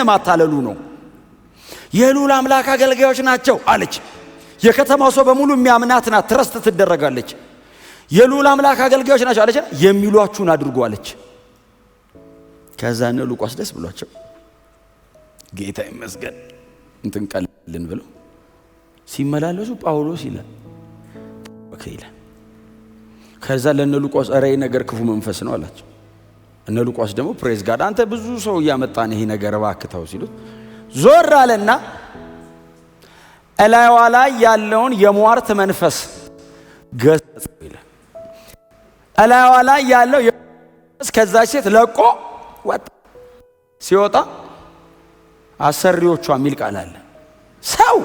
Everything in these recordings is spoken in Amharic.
ማታለሉ ነው። የልዑል አምላክ አገልጋዮች ናቸው አለች። የከተማው ሰው በሙሉ የሚያምናት ናት፣ ትረስት ትደረጋለች። የልዑል አምላክ አገልጋዮች ናቸው አለች። የሚሏችሁን አድርጉ አለች። ከዛ እነ ሉቃስ ደስ ብሏቸው ጌታ ይመስገን እንትን ቀልልን ብለው ሲመላለሱ ጳውሎስ ይላል ኦኬ ይላል። ከዛ ለነ ሉቃስ ኧረ ይሄ ነገር ክፉ መንፈስ ነው አላቸው። እነ ሉቃስ ደግሞ ፕሬዝ ጋድ አንተ ብዙ ሰው እያመጣን ይሄ ነገር ባክተው ሲሉት ዞር አለና እላይዋ ላይ ያለውን የሟርት መንፈስ ገሰጸው ይላል። እላይዋ ላይ ያለው የመንፈስ ከዛች ሴት ለቆ ወጣ። ሲወጣ አሰሪዎቿ የሚል ቃል አለ። ሰው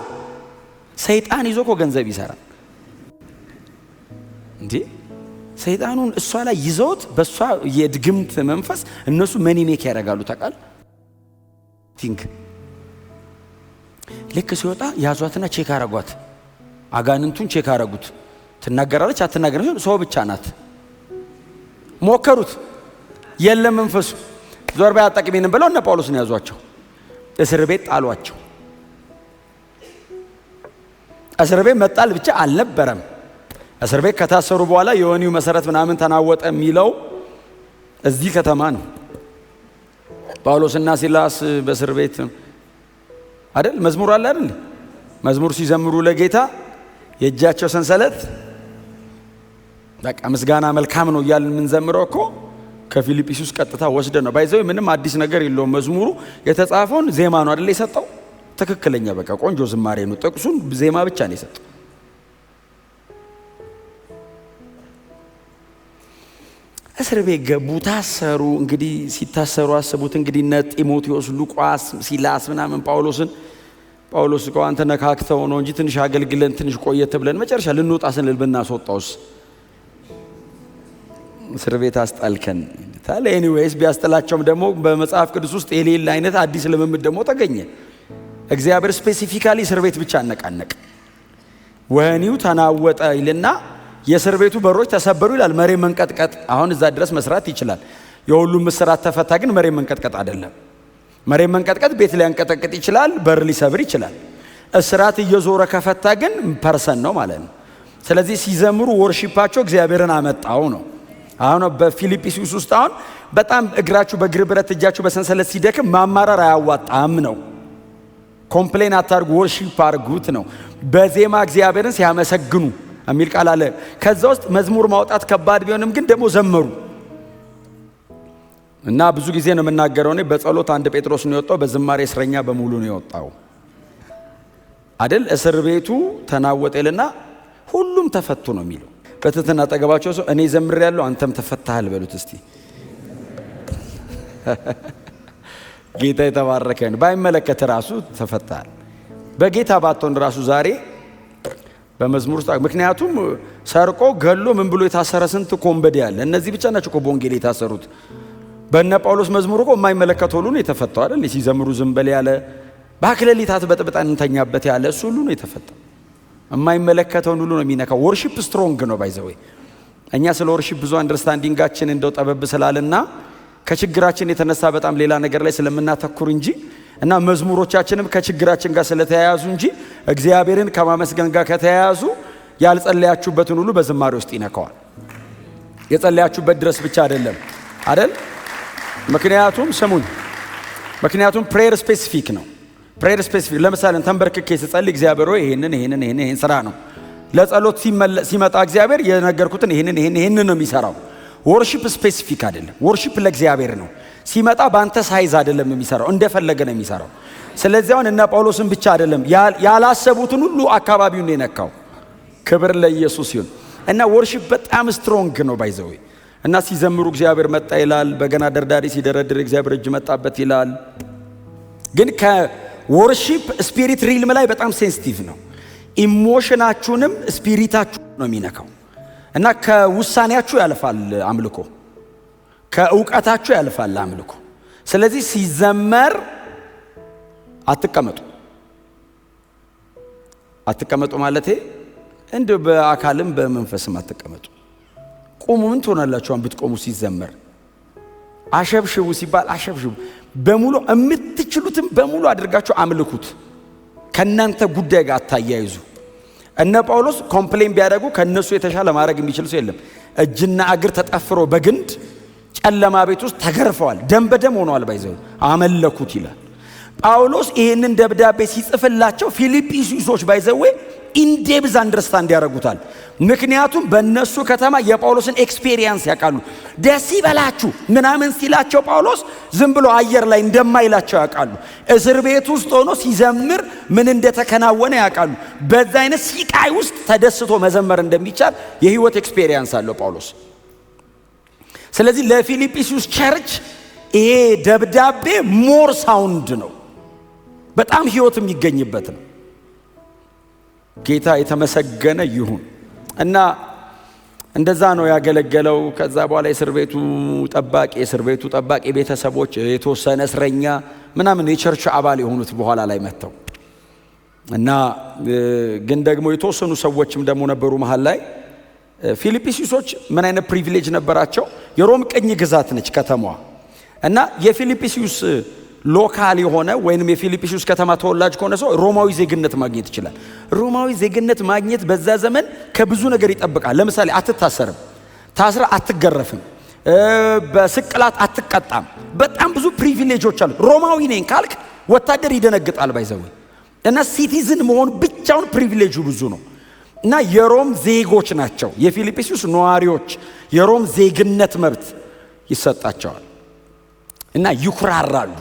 ሰይጣን ይዞ እኮ ገንዘብ ይሰራል እንዴ! ሰይጣኑን እሷ ላይ ይዘውት በእሷ የድግምት መንፈስ እነሱ መኒ ሜክ ያደርጋሉ። ታውቃል ቲንክ ልክ ሲወጣ ያዟትና ቼክ አረጓት። አጋንንቱን ቼክ አረጉት። ትናገራለች አትናገርም፣ ሰው ብቻ ናት። ሞከሩት፣ የለም መንፈሱ። ዞር በይ አጠቅሜን ብለው እነ ጳውሎስን ያዟቸው፣ እስር ቤት ጣሏቸው። እስር ቤት መጣል ብቻ አልነበረም። እስር ቤት ከታሰሩ በኋላ የወህኒው መሰረት ምናምን ተናወጠ የሚለው እዚህ ከተማ ነው። ጳውሎስና ሲላስ በእስር ቤት አይደል መዝሙር አለ አይደል? መዝሙር ሲዘምሩ ለጌታ የእጃቸው ሰንሰለት በቃ ምስጋና መልካም ነው እያልን የምንዘምረው እኮ ከፊልጵስዩስ ቀጥታ ወስደን ነው። ባይዘው ምንም አዲስ ነገር የለውም። መዝሙሩ የተጻፈውን ዜማ ነው አይደል የሰጠው? ትክክለኛ በቃ ቆንጆ ዝማሬ ነው። ጥቅሱን ዜማ ብቻ ነው የሰጠው። እስር ቤት ገቡ፣ ታሰሩ። እንግዲህ ሲታሰሩ አስቡት እንግዲህ እነ ጢሞቴዎስ፣ ሉቃስ፣ ሲላስ ምናምን ጳውሎስ እኮ አንተ ነካክተው ነው እንጂ ትንሽ አገልግለን ትንሽ ቆየት ብለን መጨረሻ ልንወጣ ስንል ብናስወጣውስ እስር ቤት አስጣልከን ታለ። ኤኒዌይስ ቢያስጠላቸውም ደግሞ በመጽሐፍ ቅዱስ ውስጥ የሌለ አይነት አዲስ ልምምድ ደግሞ ተገኘ። እግዚአብሔር ስፔሲፊካሊ እስር ቤት ብቻ አነቃነቅ። ወህኒው ተናወጠ ይልና የእስር ቤቱ በሮች ተሰበሩ ይላል። መሬት መንቀጥቀጥ አሁን እዛ ድረስ መስራት ይችላል። የሁሉም እስራት ተፈታ፣ ግን መሬት መንቀጥቀጥ አይደለም። መሬት መንቀጥቀጥ ቤት ሊያንቀጠቅጥ ይችላል፣ በር ሊሰብር ይችላል። እስራት እየዞረ ከፈታ ግን ፐርሰን ነው ማለት ነው። ስለዚህ ሲዘምሩ ወርሺፓቸው እግዚአብሔርን አመጣው ነው። አሁን በፊልጵስዩስ ውስጥ አሁን በጣም እግራችሁ በእግር ብረት እጃችሁ በሰንሰለት ሲደክም ማማረር አያዋጣም ነው። ኮምፕሌን አታርጉ፣ ወርሺፕ አርጉት ነው። በዜማ እግዚአብሔርን ሲያመሰግኑ የሚል ቃል አለ። ከዛ ውስጥ መዝሙር ማውጣት ከባድ ቢሆንም ግን ደግሞ ዘመሩ እና ብዙ ጊዜ ነው የምናገረው እኔ በጸሎት አንድ ጴጥሮስ ነው የወጣው፣ በዝማሬ እስረኛ በሙሉ ነው የወጣው አይደል? እስር ቤቱ ተናወጠልና ሁሉም ተፈቱ ነው የሚለው። በትህትና አጠገባቸው ሰው እኔ ዘምሬያለሁ አንተም ተፈታሃል በሉት እስቲ። ጌታ የተባረከ ነው። ባይመለከት ራሱ ተፈታሃል። በጌታ ባትሆን ራሱ ዛሬ በመዝሙር ውስጥ ምክንያቱም ሰርቆ ገሎ ምን ብሎ የታሰረ ስንት ኮምበዴ ያለ። እነዚህ ብቻ ናቸው እኮ በወንጌል የታሰሩት። በእነ ጳውሎስ መዝሙር እኮ የማይመለከት ሁሉ ነው የተፈታው አይደል? ሲዘምሩ ዝም በል ያለ፣ በአክሊሊታት በጥብጠን እንተኛበት ያለ እሱ ሁሉ ነው የተፈታው። የማይመለከተውን ሁሉ ነው የሚነካው። ወርሺፕ ስትሮንግ ነው ባይዘው። እኛ ስለ ወርሺፕ ብዙ አንደርስታንዲንጋችን እንደው ጠበብ ስላልና ከችግራችን የተነሳ በጣም ሌላ ነገር ላይ ስለምናተኩር እንጂ እና መዝሙሮቻችንም ከችግራችን ጋር ስለተያያዙ እንጂ እግዚአብሔርን ከማመስገን ጋር ከተያያዙ ያልጸለያችሁበትን ሁሉ በዝማሬ ውስጥ ይነካዋል። የጸለያችሁበት ድረስ ብቻ አይደለም አይደል? ምክንያቱም ስሙኝ፣ ምክንያቱም ፕሬየር ስፔሲፊክ ነው። ፕሬየር ስፔሲፊክ ለምሳሌ ተንበርክኬ ስጸልይ እግዚአብሔር ሆይ ይሄንን ስራ ነው። ለጸሎት ሲመጣ እግዚአብሔር የነገርኩትን ይሄንን ነው የሚሰራው። ወርሺፕ ስፔሲፊክ አይደለም። ወርሺፕ ለእግዚአብሔር ነው። ሲመጣ ባንተ ሳይዝ አይደለም የሚሰራው፣ እንደፈለገ ነው የሚሰራው። ስለዚህ አሁን እነ ጳውሎስን ብቻ አይደለም ያላሰቡትን ሁሉ አካባቢውን ነው የነካው። ክብር ለኢየሱስ ይሁን። እና ወርሺፕ በጣም ስትሮንግ ነው ባይዘው። እና ሲዘምሩ እግዚአብሔር መጣ ይላል። በገና ደርዳሪ ሲደረድር እግዚአብሔር እጅ መጣበት ይላል። ግን ከወርሺፕ ስፒሪት ሪልም ላይ በጣም ሴንሲቲቭ ነው። ኢሞሽናችሁንም ስፒሪታችሁ ነው የሚነካው። እና ከውሳኔያችሁ ያልፋል አምልኮ፣ ከእውቀታችሁ ያልፋል አምልኮ። ስለዚህ ሲዘመር አትቀመጡ ማለቴ እንዲሁ በአካልም በመንፈስም አትቀመጡ። ቁሙ። ምን ትሆናላችሁ ብትቆሙ? ሲዘመር አሸብሽቡ ሲባል አሸብሽቡ በሙሉ የምትችሉትን በሙሉ አድርጋችሁ አምልኩት። ከናንተ ጉዳይ ጋር አታያይዙ። እነ ጳውሎስ ኮምፕሌን ቢያደርጉ ከነሱ የተሻለ ማድረግ የሚችል ሰው የለም። እጅና እግር ተጠፍሮ በግንድ ጨለማ ቤት ውስጥ ተገርፈዋል። ደም በደም ሆነዋል። ባይዘው አመለኩት ይላል ጳውሎስ። ይህንን ደብዳቤ ሲጽፍላቸው ፊልጵስዩሶች ባይዘው ኢንዴብዝ አንደርስታንድ ያደርጉታል። ምክንያቱም በእነሱ ከተማ የጳውሎስን ኤክስፔሪየንስ ያውቃሉ። ደስ ይበላችሁ ምናምን ሲላቸው ጳውሎስ ዝም ብሎ አየር ላይ እንደማይላቸው ያውቃሉ። እስር ቤት ውስጥ ሆኖ ሲዘምር ምን እንደተከናወነ ያውቃሉ። በዛ አይነት ሲቃይ ውስጥ ተደስቶ መዘመር እንደሚቻል የህይወት ኤክስፔሪየንስ አለው ጳውሎስ። ስለዚህ ለፊልጵስዩስ ቸርች ይሄ ደብዳቤ ሞር ሳውንድ ነው፣ በጣም ህይወት የሚገኝበት ነው። ጌታ የተመሰገነ ይሁን። እና እንደዛ ነው ያገለገለው። ከዛ በኋላ የእስር ቤቱ ጠባቂ ቤተሰቦች፣ የተወሰነ እስረኛ ምናምን የቸርች አባል የሆኑት በኋላ ላይ መጥተው እና ግን ደግሞ የተወሰኑ ሰዎችም ደግሞ ነበሩ መሃል ላይ። ፊልጵስዩሶች ምን አይነት ፕሪቪሌጅ ነበራቸው? የሮም ቅኝ ግዛት ነች ከተማዋ እና የፊልጵስዩስ ሎካል የሆነ ወይንም የፊልጵስዩስ ከተማ ተወላጅ ከሆነ ሰው ሮማዊ ዜግነት ማግኘት ይችላል። ሮማዊ ዜግነት ማግኘት በዛ ዘመን ከብዙ ነገር ይጠብቃል። ለምሳሌ አትታሰርም፣ ታስረ አትገረፍም፣ በስቅላት አትቀጣም። በጣም ብዙ ፕሪቪሌጆች አሉ። ሮማዊ ነኝ ካልክ ወታደር ይደነግጣል ባይዘው እና ሲቲዝን መሆን ብቻውን ፕሪቪሌጁ ብዙ ነው። እና የሮም ዜጎች ናቸው የፊልጵስዩስ ነዋሪዎች። የሮም ዜግነት መብት ይሰጣቸዋል እና ይኩራራሉ።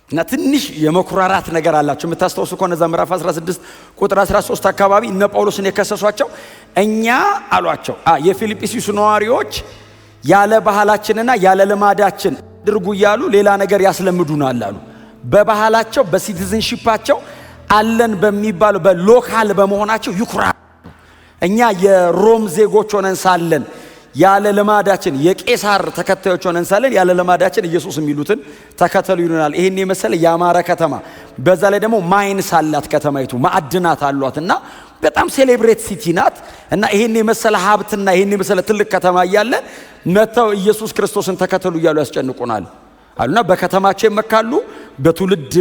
እና ትንሽ የመኩራራት ነገር አላቸው። የምታስተውሱ ከሆነ እዛ ምዕራፍ 16 ቁጥር 13 አካባቢ እነ ጳውሎስን የከሰሷቸው እኛ አሏቸው የፊልጵስዩስ ነዋሪዎች ያለ ባህላችንና ያለ ልማዳችን አድርጉ እያሉ ሌላ ነገር ያስለምዱናል አሉ። በባህላቸው በሲቲዝንሺፓቸው አለን በሚባለው በሎካል በመሆናቸው ይኩራራሉ። እኛ የሮም ዜጎች ሆነን ሳለን ያለ ልማዳችን የቄሳር ተከታዮች ሆነን ሳለን ያለ ልማዳችን ኢየሱስ የሚሉትን ተከተሉ ይሉናል። ይሄን የመሰለ ያማረ ከተማ፣ በዛ ላይ ደግሞ ማይንስ አላት ከተማይቱ፣ ማዕድናት አሏትና በጣም ሴሌብሬት ሲቲ ናት። እና ይሄን የመሰለ ሀብትና ይሄን የመሰለ ትልቅ ከተማ እያለ መተው ኢየሱስ ክርስቶስን ተከተሉ እያሉ ያስጨንቁናል አሉና በከተማቸው ይመካሉ፣ በትውልድ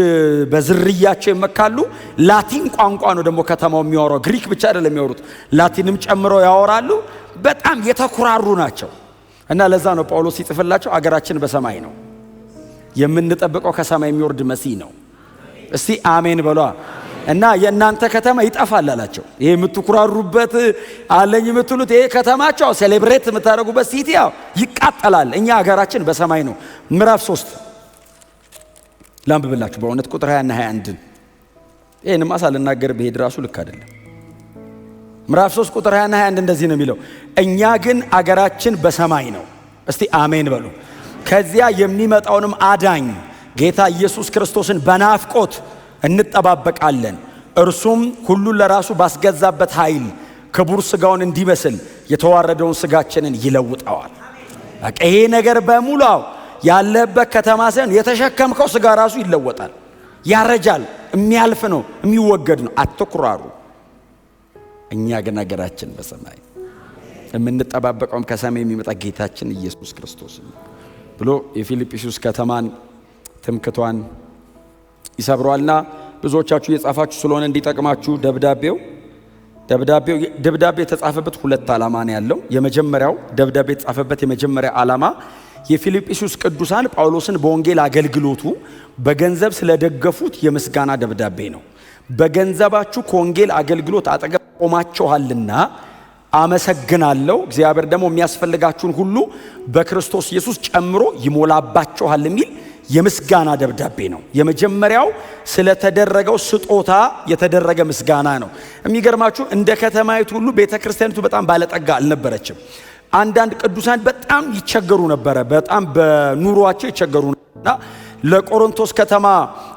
በዝርያቸው ይመካሉ። ላቲን ቋንቋ ነው ደግሞ ከተማው የሚያወራው፣ ግሪክ ብቻ አይደለም የሚያወሩት፣ ላቲንም ጨምሮ ያወራሉ። በጣም የተኩራሩ ናቸው። እና ለዛ ነው ጳውሎስ ሲጽፍላቸው አገራችን በሰማይ ነው፣ የምንጠብቀው ከሰማይ የሚወርድ መሲህ ነው። እስቲ አሜን በሏ። እና የእናንተ ከተማ ይጠፋል አላቸው። ይሄ የምትኩራሩበት አለኝ የምትሉት ይሄ ከተማቸው ሴሌብሬት የምታደርጉበት ሲቲ ይቃጠላል። እኛ አገራችን በሰማይ ነው። ምዕራፍ 3 ላንብብላችሁ በእውነት ቁጥር 20 እና 21 ይሄን ማሳልናገር በሄድ ራሱ ልክ አይደለም። ምዕራፍ 3 ቁጥር 20 እና 21 እንደዚህ ነው የሚለው፣ እኛ ግን አገራችን በሰማይ ነው። እስቲ አሜን በሉ። ከዚያ የሚመጣውንም አዳኝ ጌታ ኢየሱስ ክርስቶስን በናፍቆት እንጠባበቃለን። እርሱም ሁሉን ለራሱ ባስገዛበት ኃይል ክቡር ሥጋውን እንዲመስል የተዋረደውን ሥጋችንን ይለውጠዋል። በቃ ይሄ ነገር በሙሉ ያለበት ከተማ ሳይሆን የተሸከምከው ሥጋ ራሱ ይለወጣል። ያረጃል፣ የሚያልፍ ነው፣ የሚወገድ ነው። አትኩራሩ። እኛ ግን አገራችን በሰማይ የምንጠባበቀውም ከሰማይ የሚመጣ ጌታችን ኢየሱስ ክርስቶስ ነው ብሎ የፊልጵስዩስ ከተማን ትምክቷን ይሰብሯልና ብዙዎቻችሁ የጻፋችሁ ስለሆነ እንዲጠቅማችሁ ደብዳቤው የተጻፈበት ሁለት ዓላማ ነው ያለው። የመጀመሪያው ደብዳቤ የተጻፈበት የመጀመሪያ ዓላማ የፊልጵስዩስ ቅዱሳን ጳውሎስን በወንጌል አገልግሎቱ በገንዘብ ስለደገፉት የምስጋና ደብዳቤ ነው። በገንዘባችሁ ከወንጌል አገልግሎት አጠገብ ቆማችኋልና አመሰግናለሁ፣ እግዚአብሔር ደግሞ የሚያስፈልጋችሁን ሁሉ በክርስቶስ ኢየሱስ ጨምሮ ይሞላባችኋል የሚል የምስጋና ደብዳቤ ነው። የመጀመሪያው ስለተደረገው ስጦታ የተደረገ ምስጋና ነው። የሚገርማችሁ እንደ ከተማይቱ ሁሉ ቤተክርስቲያኒቱ በጣም ባለጠጋ አልነበረችም። አንዳንድ ቅዱሳን በጣም ይቸገሩ ነበረ፣ በጣም በኑሯቸው ይቸገሩ ነበርና ለቆሮንቶስ ከተማ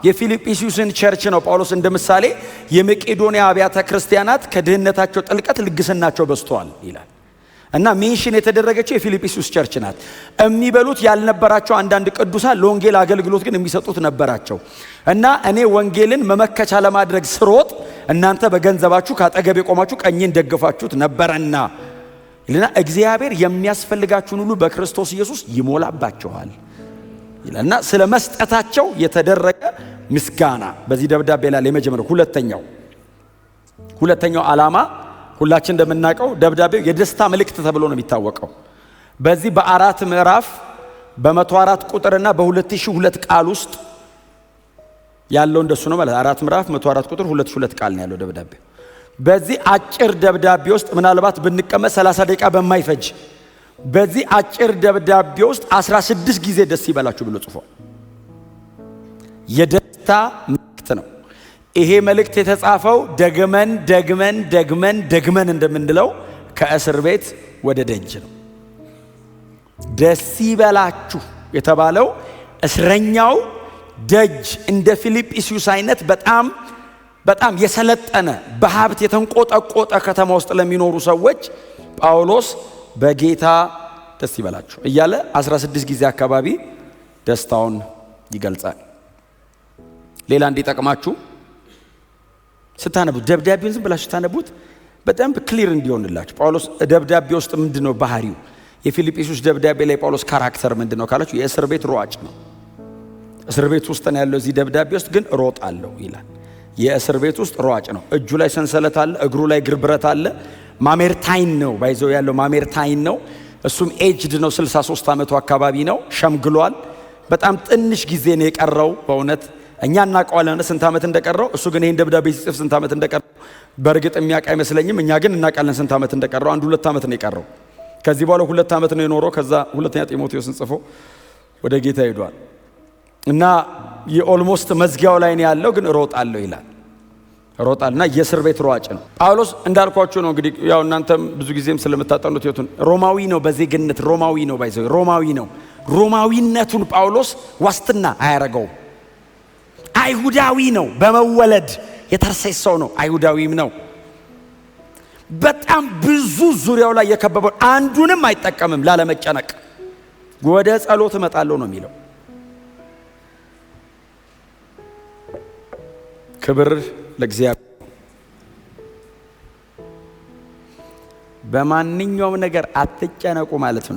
የፊልጵስዩስን ቸርች ነው ጳውሎስ እንደ ምሳሌ የመቄዶንያ አብያተ ክርስቲያናት ከድህነታቸው ጥልቀት ልግስናቸው በዝተዋል ይላል። እና ሜንሽን የተደረገችው የፊልጵስዩስ ቸርች ናት። የሚበሉት ያልነበራቸው አንዳንድ ቅዱሳን ለወንጌል አገልግሎት ግን የሚሰጡት ነበራቸው። እና እኔ ወንጌልን መመከቻ ለማድረግ ስሮጥ እናንተ በገንዘባችሁ ካጠገብ የቆማችሁ ቀኝን ደግፋችሁት ነበረና ይልና እግዚአብሔር የሚያስፈልጋችሁን ሁሉ በክርስቶስ ኢየሱስ ይሞላባችኋል ይላልና ስለ መስጠታቸው የተደረገ ምስጋና በዚህ ደብዳቤ ላይ የመጀመሪያው ሁለተኛው ዓላማ ሁላችን እንደምናውቀው ደብዳቤው የደስታ መልእክት ተብሎ ነው የሚታወቀው። በዚህ በ4 ምዕራፍ በ104 ቁጥርና በ2002 ቃል ውስጥ ያለው እንደሱ ነው ማለት 4 ምዕራፍ 104 ቁጥር 2002 ቃል ነው ያለው ደብዳቤው። በዚህ አጭር ደብዳቤ ውስጥ ምናልባት ብንቀመጥ 30 ደቂቃ በማይፈጅ በዚህ አጭር ደብዳቤ ውስጥ 16 ጊዜ ደስ ይበላችሁ ብሎ ጽፏል። የደስታ መልእክት ነው። ይሄ መልእክት የተጻፈው ደግመን እንደምንለው ከእስር ቤት ወደ ደጅ ነው። ደስ ይበላችሁ የተባለው እስረኛው ደጅ እንደ ፊልጵስዩስ አይነት በጣም የሰለጠነ በሀብት የተንቆጠቆጠ ከተማ ውስጥ ለሚኖሩ ሰዎች ጳውሎስ በጌታ ደስ ይበላችሁ እያለ 16 ጊዜ አካባቢ ደስታውን ይገልጻል። ሌላ እንዲጠቅማችሁ ስታነቡት ደብዳቤውን ዝም ብላችሁ ስታነቡት በጣም ክሊር እንዲሆንላችሁ ጳውሎስ ደብዳቤ ውስጥ ምንድነው ባህሪው? የፊልጵስዩስ ደብዳቤ ላይ ጳውሎስ ካራክተር ምንድነው ካላችሁ የእስር ቤት ሯጭ ነው። እስር ቤት ውስጥ ነው ያለው። እዚህ ደብዳቤ ውስጥ ግን ሮጣለሁ ይላል። የእስር ቤት ውስጥ ሯጭ ነው። እጁ ላይ ሰንሰለት አለ፣ እግሩ ላይ ግርብረት አለ። ማሜርታይን ነው ባይዘው ያለው ማሜርታይን ነው። እሱም ኤጅድ ነው፣ 63 ዓመቱ አካባቢ ነው፣ ሸምግሏል። በጣም ትንሽ ጊዜ ነው የቀረው። በእውነት እኛ እናውቀዋለን ስንት ዓመት እንደቀረው። እሱ ግን ይሄን ደብዳቤ ሲጽፍ ስንት ዓመት እንደቀረው በእርግጥ የሚያውቅ አይመስለኝም። እኛ ግን እናውቃለን ስንት ዓመት እንደቀረው። 1-2 ዓመት ነው የቀረው። ከዚህ በኋላ 2 ዓመት ነው የኖረው። ከዛ ሁለተኛ ጢሞቴዎስን ጽፎ ወደ ጌታ ሄዷል እና የኦልሞስት መዝጊያው ላይ ነው ያለው። ግን ሮጣለሁ ይላል። ሮጣልና የእስር ቤት ሯጭ ነው ጳውሎስ። እንዳልኳችሁ ነው እንግዲህ ያው እናንተም ብዙ ጊዜም ስለምታጠኑት ይወቱን ሮማዊ ነው፣ በዜግነት ሮማዊ ነው፣ ባይዘው ሮማዊ ነው። ሮማዊነቱን ጳውሎስ ዋስትና አያረገው። አይሁዳዊ ነው፣ በመወለድ የተርሴስ ሰው ነው፣ አይሁዳዊም ነው። በጣም ብዙ ዙሪያው ላይ የከበበው አንዱንም አይጠቀምም ላለመጨነቅ። ወደ ጸሎት እመጣለሁ ነው የሚለው። ክብር ለእግዚአብሔር። በማንኛውም ነገር አትጨነቁ ማለት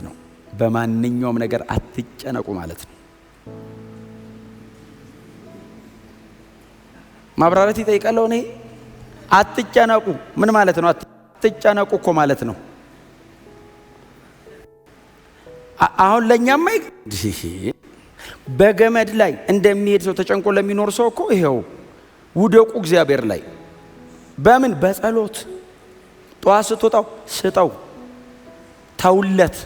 ነው። በማንኛውም ነገር አትጨነቁ ማለት ነው። ማብራራት ይጠይቃል። እኔ አትጨነቁ ምን ማለት ነው? አትጨነቁ እኮ ማለት ነው። አሁን ለኛም በገመድ ላይ እንደሚሄድ ሰው ተጨንቆ ለሚኖር ሰው እኮ ይሄው ውደቁ እግዚአብሔር ላይ። በምን? በጸሎት ጠዋት ስትወጣው ስጠው፣ ተውለት።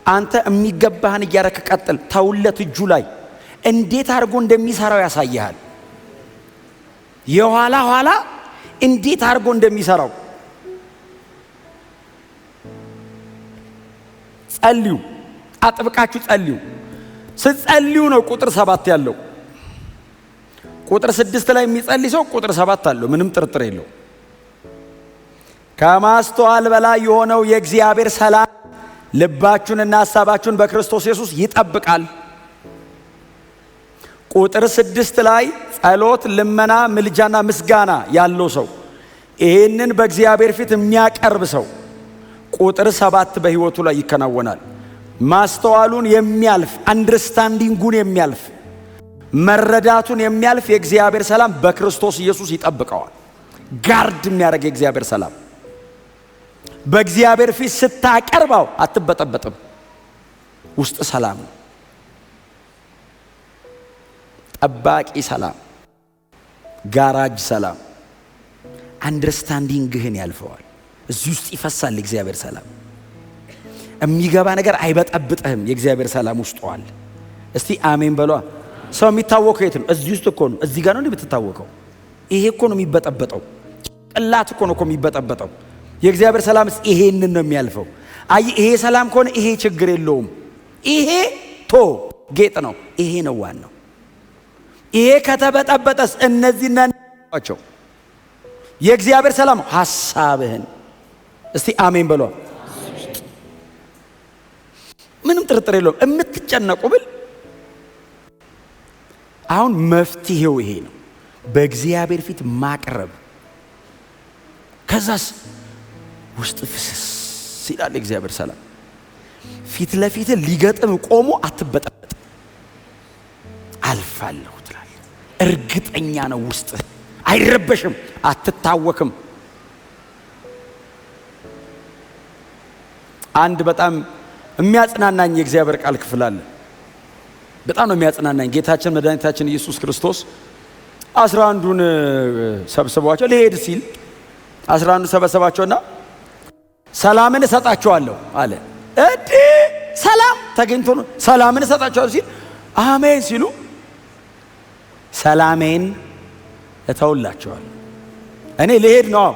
አንተ የሚገባህን እያረክ ቀጥል፣ ተውለት። እጁ ላይ እንዴት አድርጎ እንደሚሰራው ያሳያል። የኋላ ኋላ እንዴት አድርጎ እንደሚሰራው ጸልዩ፣ አጥብቃችሁ ጸልዩ። ስትጸልዩ ነው ቁጥር 7 ያለው። ቁጥር 6 ላይ የሚጸልይ ሰው ቁጥር 7 አለው፣ ምንም ጥርጥር የለው። ከማስተዋል በላይ የሆነው የእግዚአብሔር ሰላም ልባችሁንና ሐሳባችሁን በክርስቶስ ኢየሱስ ይጠብቃል። ቁጥር 6 ላይ ጸሎት፣ ልመና፣ ምልጃና ምስጋና ያለው ሰው ይሄንን በእግዚአብሔር ፊት የሚያቀርብ ሰው ቁጥር 7 በህይወቱ ላይ ይከናወናል። ማስተዋሉን የሚያልፍ አንደርስታንዲንጉን የሚያልፍ መረዳቱን የሚያልፍ የእግዚአብሔር ሰላም በክርስቶስ ኢየሱስ ይጠብቀዋል። ጋርድ የሚያደርግ የእግዚአብሔር ሰላም በእግዚአብሔር ፊት ስታቀርባው አትበጠበጥም። ውስጥ ሰላም ነው። ጠባቂ ሰላም፣ ጋራጅ ሰላም፣ አንደርስታንዲንግህን ያልፈዋል። እዚህ ውስጥ ይፈሳል የእግዚአብሔር ሰላም። የሚገባ ነገር አይበጠብጥህም። የእግዚአብሔር ሰላም ውስጥ አለ። እስቲ አሜን በሏ። ሰው የሚታወቀው የት ነው? እዚህ ውስጥ እኮ ነው። እዚህ ጋር ነው የምትታወቀው። ይሄ እኮ ነው የሚበጠበጠው። ጭንቅላት እኮ ነው የሚበጠበጠው። የእግዚአብሔር ሰላም ይሄንን ነው የሚያልፈው። አይ ይሄ ሰላም ከሆነ ይሄ ችግር የለውም። ይሄ ጌጥ ነው። ይሄ ነው ዋናው። ይሄ ከተበጠበጠስ እነዚህ ናቸው። የእግዚአብሔር ሰላም ሐሳብህን እስቲ አሜን በሏ። ምንም ጥርጥር የለውም። የምትጨነቁ ብል አሁን መፍትሄው ይሄ ነው። በእግዚአብሔር ፊት ማቅረብ። ከዛስ ውስጥ ፍስስ ይላል እግዚአብሔር ሰላም። ፊት ለፊት ሊገጥም ቆሞ አትበጠበጥ፣ አልፋለሁ ትላለህ። እርግጠኛ ነው ውስጥ፣ አይረበሽም፣ አትታወክም። አንድ በጣም የሚያጽናናኝ የእግዚአብሔር ቃል ክፍል አለ። በጣም ነው የሚያጽናናኝ። ጌታችን መድኃኒታችን ኢየሱስ ክርስቶስ 11ዱን ሰብስቧቸው ሊሄድ ሲል 11ዱ ሰበሰባቸውና ሰላምን እሰጣቸዋለሁ አለ። እዲ ሰላም ተገኝቶ ነው ሰላምን እሰጣቸዋለሁ ሲል አሜን ሲሉ ሰላሜን እተውላቸዋለሁ። እኔ ልሄድ ነው፣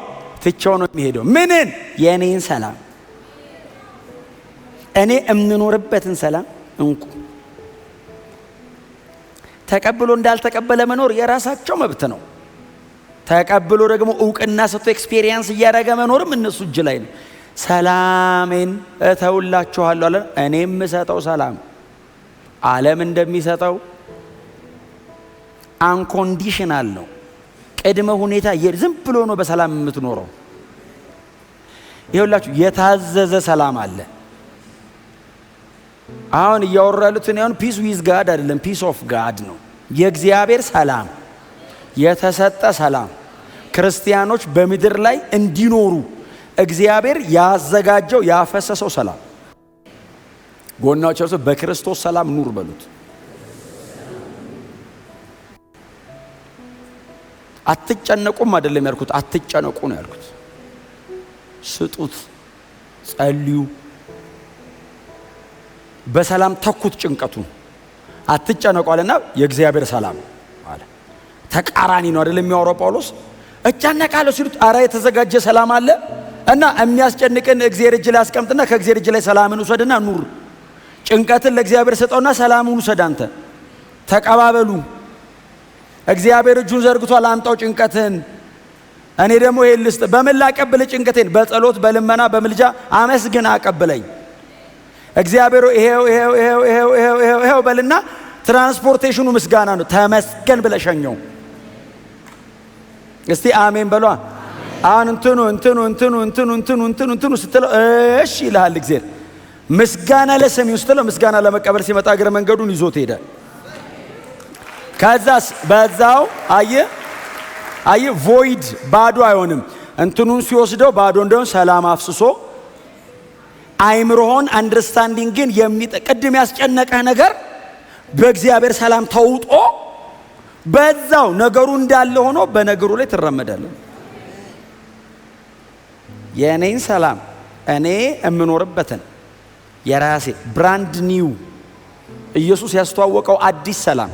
ትቼው ነው የሚሄደው። ምንን? የኔን ሰላም፣ እኔ እምኖርበትን ሰላም እንኩ። ተቀብሎ እንዳልተቀበለ መኖር የራሳቸው መብት ነው። ተቀብሎ ደግሞ እውቅና ሰጥቶ ኤክስፒሪየንስ እያደረገ መኖርም እነሱ እጅ ላይ ነው። ሰላሜን እተውላችኋለሁ አለ። እኔ የምሰጠው ሰላም ዓለም እንደሚሰጠው አንኮንዲሽናል ነው። ቅድመ ሁኔታ ዝም ብሎ ነው በሰላም የምትኖረው። ይኸውላችሁ የታዘዘ ሰላም አለ። አሁን እያወሩ ያሉት አሁን ፒስ ዊዝ ጋድ አይደለም፣ ፒስ ኦፍ ጋድ ነው። የእግዚአብሔር ሰላም የተሰጠ ሰላም ክርስቲያኖች በምድር ላይ እንዲኖሩ እግዚአብሔር ያዘጋጀው ያፈሰሰው ሰላም። ጎናቸው በክርስቶስ ሰላም ኑር በሉት። አትጨነቁም አይደለም ያልኩት፣ አትጨነቁ ነው ያልኩት። ስጡት፣ ጸልዩ፣ በሰላም ተኩት ጭንቀቱን። አትጨነቁ አለና የእግዚአብሔር ሰላም አለ። ተቃራኒ ነው አይደለም የሚያወራው ጳውሎስ። እጨነቃለሁ ሲሉት አራ የተዘጋጀ ሰላም አለ እና የሚያስጨንቅን እግዚአብሔር እጅ ላይ አስቀምጥና ከእግዚአብሔር እጅ ላይ ሰላምን ውሰድና ኑር። ጭንቀትን ለእግዚአብሔር ሰጠውና ሰላሙን ውሰድ አንተ። ተቀባበሉ። እግዚአብሔር እጁን ዘርግቷል፣ አንጣው ጭንቀትን። እኔ ደግሞ ይሄን ልስጥ። በምን ላቀብል ጭንቀቴን? በጸሎት በልመና በምልጃ አመስግን አቀብለኝ። እግዚአብሔር ይሄው በልና ትራንስፖርቴሽኑ ምስጋና ነው። ተመስገን ብለሸኘው። እስቲ አሜን በሏ። አሁን እንትኑ ስትለው እሺ ይልሃል እግዚአብሔር። ምስጋና ለሰሚው ስትለው ምስጋና ለመቀበል ሲመጣ እግረ መንገዱን ይዞት ሄደ። ከዛስ በዛው አየ ቮይድ ባዶ አይሆንም። እንትኑን ሲወስደው ባዶ እንደሆነ ሰላም አፍስሶ አይምሮህን አንደርስታንዲንግን ቅድም ያስጨነቀህ ነገር በእግዚአብሔር ሰላም ተውጦ በዛው ነገሩ እንዳለ ሆኖ በነገሩ ላይ ትራመዳለህ። የኔን ሰላም እኔ የምኖርበትን የራሴ ብራንድ ኒው ኢየሱስ ያስተዋወቀው አዲስ ሰላም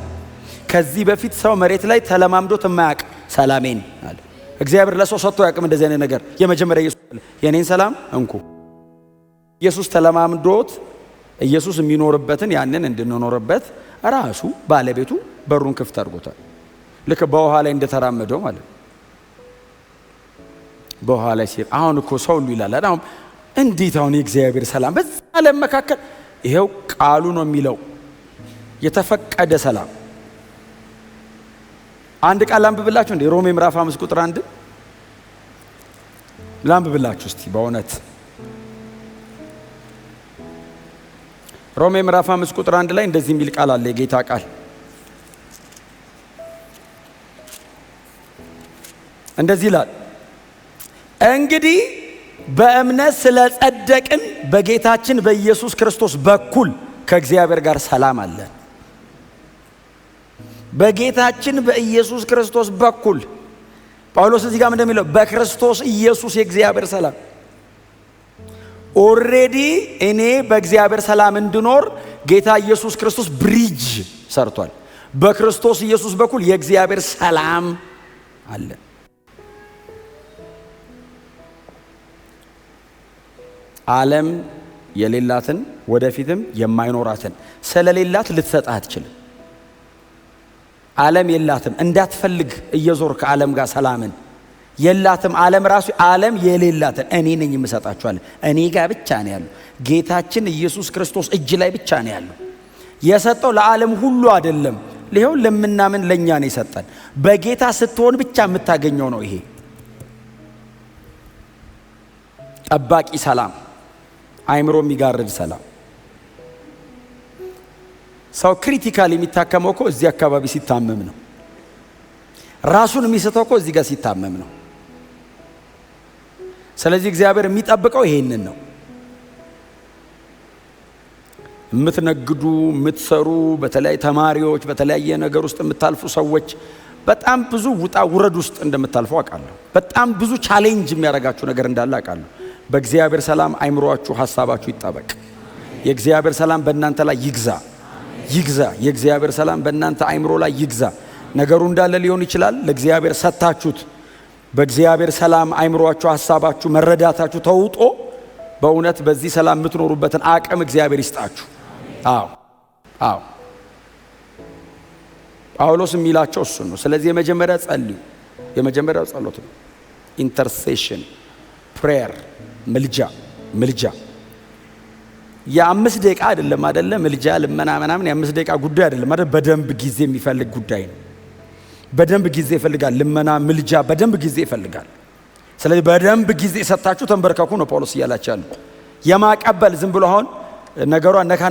ከዚህ በፊት ሰው መሬት ላይ ተለማምዶት የማያውቅ ሰላሜን አለ እግዚአብሔር። ለሰው ሰጥቶ ያውቅም እንደዚህ አይነት ነገር። የመጀመሪያ ኢየሱስ የኔን ሰላም እንኩ። ኢየሱስ ተለማምዶት ኢየሱስ የሚኖርበትን ያንን እንድንኖርበት ራሱ ባለቤቱ በሩን ክፍት አድርጎታል። ልክ በውሃ ላይ እንደተራመደው ማለት ነው። በውሃ ላይ ሲል አሁን እኮ ሰው ሁሉ ይላል አሁን እንዴት አሁን የእግዚአብሔር ሰላም በዛ ዓለም መካከል ይሄው ቃሉ ነው የሚለው የተፈቀደ ሰላም። አንድ ቃል ላንብብላችሁ እንዴ? ሮሜ ምዕራፍ 5 ቁጥር 1 ላንብብላችሁ እስቲ በእውነት ሮሜ ምዕራፍ 5 ቁጥር 1 ላይ እንደዚህ የሚል ቃል አለ። የጌታ ቃል እንደዚህ ይላል፣ እንግዲህ በእምነት ስለጸደቅን በጌታችን በኢየሱስ ክርስቶስ በኩል ከእግዚአብሔር ጋር ሰላም አለ። በጌታችን በኢየሱስ ክርስቶስ በኩል ጳውሎስ እዚህ ጋር እንደሚለው በክርስቶስ ኢየሱስ የእግዚአብሔር ሰላም ኦልሬዲ እኔ በእግዚአብሔር ሰላም እንድኖር ጌታ ኢየሱስ ክርስቶስ ብሪጅ ሰርቷል። በክርስቶስ ኢየሱስ በኩል የእግዚአብሔር ሰላም አለ። ዓለም የሌላትን ወደፊትም የማይኖራትን ስለሌላት ልትሰጣት አትችልም። ዓለም የላትም እንዳትፈልግ እየዞርክ ዓለም ጋር ሰላምን የላትም። ዓለም ራሱ ዓለም የሌላትን እኔ ነኝ የምሰጣችኋለሁ። እኔ ጋር ብቻ ነው ያለው። ጌታችን ኢየሱስ ክርስቶስ እጅ ላይ ብቻ ነው ያለው። የሰጠው ለዓለም ሁሉ አይደለም። ይሄው ለምናምን ለኛ ነው የሰጠን። በጌታ ስትሆን ብቻ የምታገኘው ነው። ይሄ ጠባቂ ሰላም አይምሮ የሚጋርድ ሰላም። ሰው ክሪቲካል የሚታከመው እኮ እዚህ አካባቢ ሲታመም ነው። ራሱን የሚስተው እኮ እዚህ ጋር ሲታመም ነው። ስለዚህ እግዚአብሔር የሚጠብቀው ይሄንን ነው። የምትነግዱ፣ የምትሰሩ፣ በተለይ ተማሪዎች፣ በተለያየ ነገር ውስጥ የምታልፉ ሰዎች በጣም ብዙ ውጣ ውረድ ውስጥ እንደምታልፉ አውቃለሁ። በጣም ብዙ ቻሌንጅ የሚያደርጋችሁ ነገር እንዳለ አውቃለሁ። በእግዚአብሔር ሰላም አይምሮአችሁ፣ ሐሳባችሁ ይጠበቅ። የእግዚአብሔር ሰላም በእናንተ ላይ ይግዛ። የእግዚአብሔር ሰላም በእናንተ አይምሮ ላይ ይግዛ። ነገሩ እንዳለ ሊሆን ይችላል። ለእግዚአብሔር ሰጥታችሁት በእግዚአብሔር ሰላም አይምሮአችሁ፣ ሐሳባችሁ፣ መረዳታችሁ ተውጦ በእውነት በዚህ ሰላም የምትኖሩበትን አቅም እግዚአብሔር ይስጣችሁ። አዎ ጳውሎስ የሚላቸው እሱን ነው። ስለዚህ የመጀመሪያ ጸልዩ። የመጀመሪያው ጸሎት ነው ኢንተርሴሽን ፕሬየር፣ ምልጃ። የ5 ደቂቃ አይደለም ምልጃ፣ ልመና ምናምን የ5 ደቂቃ ጉዳይ አይደለም አይደል? በደንብ ጊዜ የሚፈልግ ጉዳይ ነው። በደንብ ጊዜ ይፈልጋል። ልመና፣ ምልጃ በደንብ ጊዜ ይፈልጋል። ስለዚህ በደንብ ጊዜ ሰጣችሁ ተንበርከኩ ነው ጳውሎስ እያላችሁ ያለው። የማቀበል ዝም ብሎ አሁን ነገሯን ነካ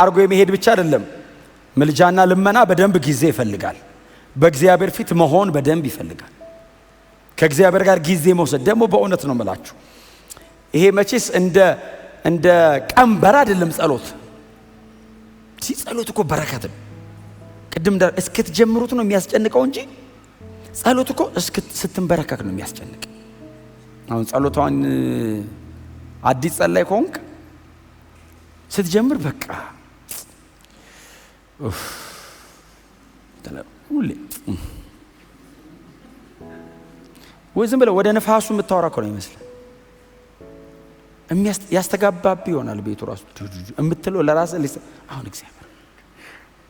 አርጎ የመሄድ ብቻ አይደለም። ምልጃና ልመና በደንብ ጊዜ ይፈልጋል። በእግዚአብሔር ፊት መሆን በደንብ ይፈልጋል። ከእግዚአብሔር ጋር ጊዜ መውሰድ ደግሞ በእውነት ነው የምላችሁ። ይሄ መቼስ እንደ ቀንበር አይደለም ጸሎት። ጸሎት እኮ በረከት ነው። ቅድም እስክትጀምሩት ነው የሚያስጨንቀው እንጂ ጸሎት እኮ ስትንበረከክ ነው የሚያስጨንቅ። አሁን ጸሎቷን አዲስ ጸላይ ከሆንክ ስትጀምር በቃ ሁሌ ወይ ዝም ብለህ ወደ ነፋሱ የምታወራ እኮ ነው ይመስላል። ያስተጋባብ ይሆናል ቤቱ ራሱ የምትለው ለራስህ አሁን እግዚአብሔር።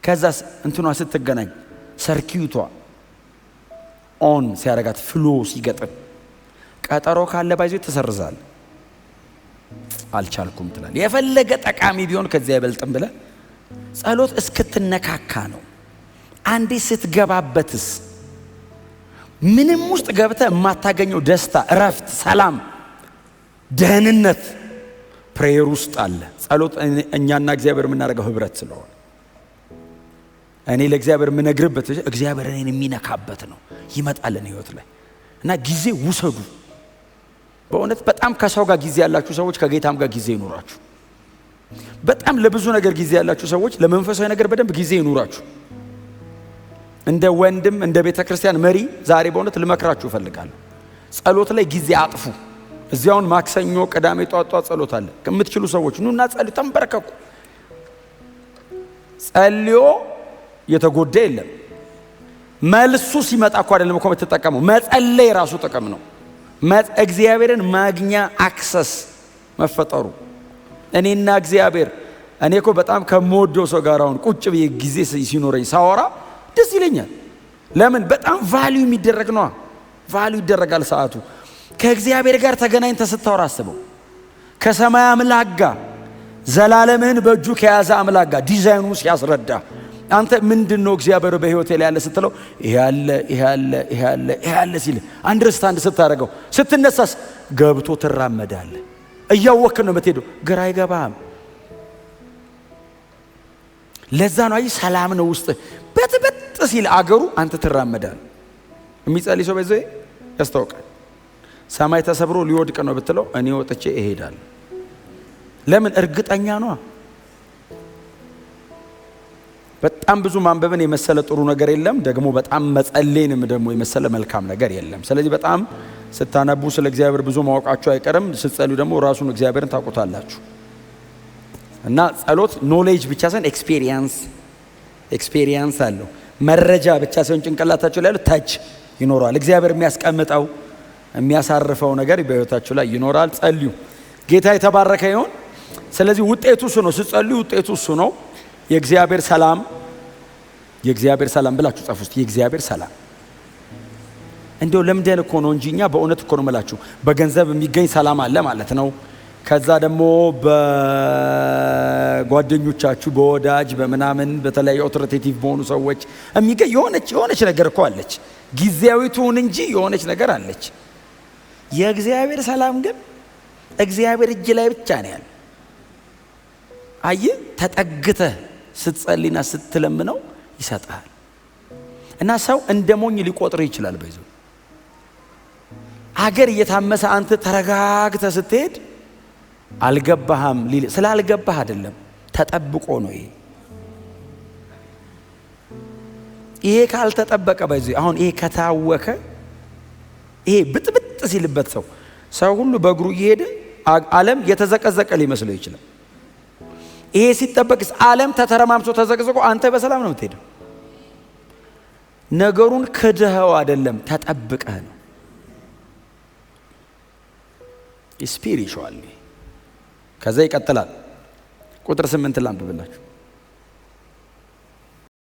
ከዛስ እንትኗ ስትገናኝ ሰርኪዩቷ ኦን ሲያረጋት ፍሎ ሲገጥም ቀጠሮ ካለ ባይዞ ተሰርዛል። አልቻልኩም ትላለህ። የፈለገ ጠቃሚ ቢሆን ከዚያ አይበልጥም ብለህ ጸሎት እስክትነካካ ነው። አንዴ ስትገባበትስ ምንም ውስጥ ገብተህ የማታገኘው ደስታ፣ እረፍት፣ ሰላም፣ ደህንነት ፕሬየር ውስጥ አለ። ጸሎት እኛና እግዚአብሔር የምናደርገው ህብረት ስለሆነ እኔ ለእግዚአብሔር የምነግርበት እግዚአብሔር እኔን የሚነካበት ነው። ይመጣልን ህይወት ላይ እና ጊዜ ውሰዱ። በእውነት በጣም ከሰው ጋር ጊዜ ያላችሁ ሰዎች ከጌታም ጋር ጊዜ ይኑራችሁ። በጣም ለብዙ ነገር ጊዜ ያላችሁ ሰዎች ለመንፈሳዊ ነገር በደንብ ጊዜ ይኑራችሁ። እንደ ወንድም እንደ ቤተ ክርስቲያን መሪ ዛሬ በእውነት ልመክራችሁ እፈልጋለሁ። ጸሎት ላይ ጊዜ አጥፉ። እዚያውን ማክሰኞ፣ ቅዳሜ ጧጧ ጸሎት አለ። ከምትችሉ ሰዎች ኑና ጸልዩ፣ ተንበረከኩ። ጸልዮ የተጎዳ የለም። መልሱ ሲመጣ እኮ አይደለም እኮ የምትጠቀመው፣ መጸለይ ራሱ ጥቅም ነው። እግዚአብሔርን ማግኛ አክሰስ መፈጠሩ እኔና እግዚአብሔር እኔ እኮ በጣም ከምወደው ሰው ጋር አሁን ቁጭ ብዬ ጊዜ ሲኖረኝ ሳወራ ደስ ይለኛል። ለምን? በጣም ቫልዩ የሚደረግ ነው። ቫልዩ ይደረጋል ሰዓቱ። ከእግዚአብሔር ጋር ተገናኝተህ ስታወራ አስበው። ከሰማይ አምላክ ጋር ዘላለምህን በእጁ ከያዘ አምላክ ጋር ዲዛይኑ ሲያስረዳ አንተ ምንድነው እግዚአብሔር በህይወቴ ላይ ያለ ስትለው ይሄ ያለ ሲል አንደርስታንድ ስታደርገው ስትነሳስ ገብቶ ትራመዳለህ። እያወክ ነው የምትሄደው፣ ግራ አይገባም። ለዛ ነው አይ ሰላም ነው ውስጥ በትበጥ ሲል አገሩ አንተ ትራመዳለህ። የሚጸልይ ሰው በዚህ ያስታውቃል። ሰማይ ተሰብሮ ሊወድቅ ነው ብትለው እኔ ወጥቼ እሄዳለሁ። ለምን? እርግጠኛ ነው። በጣም ብዙ ማንበብን የመሰለ ጥሩ ነገር የለም። ደግሞ በጣም መጸለይንም ደግሞ የመሰለ መልካም ነገር የለም። ስለዚህ በጣም ስታነቡ ስለ እግዚአብሔር ብዙ ማወቃችሁ አይቀርም። ስትጸልዩ ደግሞ ራሱን እግዚአብሔርን ታውቁታላችሁ። እና ጸሎት ኖሌጅ ብቻ ሳይሆን ኤክስፔሪየንስ አለው። መረጃ ብቻ ሳይሆን ጭንቅላታችሁ ላይ ያለው ታች ይኖራል። እግዚአብሔር የሚያስቀምጠው የሚያሳርፈው ነገር በህይወታችሁ ላይ ይኖራል። ጸልዩ። ጌታ የተባረከ ይሁን። ስለዚህ ውጤቱ እሱ ነው። ስትጸልዩ ውጤቱ እሱ ነው። የእግዚአብሔር ሰላም ብላችሁ ጻፉ ውስጥ የእግዚአብሔር ሰላም። እንደው ለምደን እኮ ነው እንጂ እኛ በእውነት እኮ ነው የምላችሁ በገንዘብ የሚገኝ ሰላም አለ ማለት ነው። ከዛ ደግሞ በጓደኞቻችሁ በወዳጅ በምናምን በተለያዩ ኦቶሪቴቲቭ በሆኑ ሰዎች የሚገኝ የሆነች ነገር እኮ አለች። ጊዜያዊቱን እንጂ የሆነች ነገር አለች። የእግዚአብሔር ሰላም ግን እግዚአብሔር እጅ ላይ ብቻ ነው ያለው። አየህ ተጠግተህ ስትጸልይና ስትለምነው ይሰጣል። እና ሰው እንደ ሞኝ ሊቆጥር ይችላል። በይዘው አገር እየታመሰ አንተ ተረጋግተህ ስትሄድ አልገባህም ሊል ስላልገባህ አይደለም፣ ተጠብቆ ነው። ይሄ ካልተጠበቀ በዚህ አሁን ይሄ ከታወከ ይሄ ብጥብጥ ሲልበት ሰው ሁሉ በእግሩ እየሄደ ዓለም የተዘቀዘቀ ሊመስለው ይችላል። ይሄ ሲጠበቅስ ዓለም ተተረማምሶ ተዘቅዝቆ አንተ በሰላም ነው የምትሄደው። ነገሩን ክደኸው አይደለም፣ ተጠብቀህ ነው። ስፒሪቹዋሊ ከዛ ይቀጥላል። ቁጥር 8 ላንብብላችሁ።